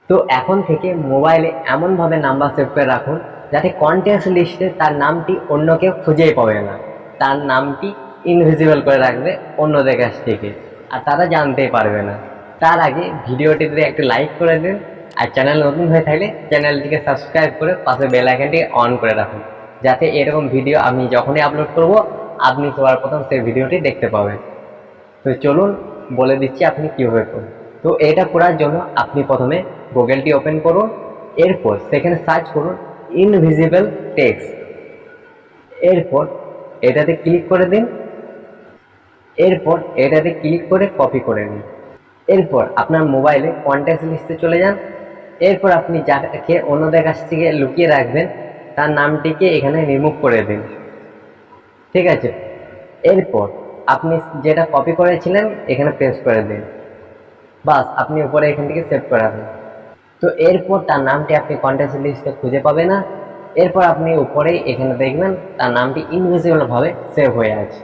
তো এখন থেকে মোবাইলে এমনভাবে নাম্বার সেভ করে রাখুন যাতে কন্ট্যাক্ট লিস্টে তার নামটি অন্য কেউ খুঁজেই পাবে না। তার নামটি ইনভিজিবল করে রাখবে অন্যদের কাছ থেকে, আর তারা জানতেই পারবে না। তার আগে ভিডিওটিতে একটি লাইক করে দিন, আর চ্যানেল নতুন হয়ে থাকলে চ্যানেলটিকে সাবস্ক্রাইব করে পাশে বেল আইকনটি অন করে রাখুন, যাতে এরকম ভিডিও আমি যখনই আপলোড করব আপনি সবার প্রথম সেই ভিডিওটি দেখতে পাবেন। তো চলুন বলে দিচ্ছি আপনি কীভাবে করুন। তো এটা করার জন্য আপনি প্রথমে গুগলটি ওপেন করুন, এরপর সেখানে সার্চ করুন ইনভিজিবল টেক্সট। এরপর এটাতে ক্লিক করে দিন, এরপর এটাতে ক্লিক করে কপি করে নিন। এরপর আপনার মোবাইলে কন্ট্যাক্ট লিস্টে চলে যান। এরপর আপনি যাকে অন্যদের কাছ থেকে লুকিয়ে রাখবেন তার নামটিকে এখানে রিমুভ করে দিন, ঠিক আছে। এরপর আপনি যেটা কপি করেছিলেন এখানে পেস্ট করে দিন, বাস আপনি উপরে এখান থেকে সেভ করে রাখুন। তো এরপর তার নামটি আপনি কন্ট্যাক্ট লিস্টে খুঁজে পাবে না। এরপর আপনি উপরেই এখানে দেখবেন তার নামটি ইনভিজিবল ভাবে সেভ হয়ে আছে।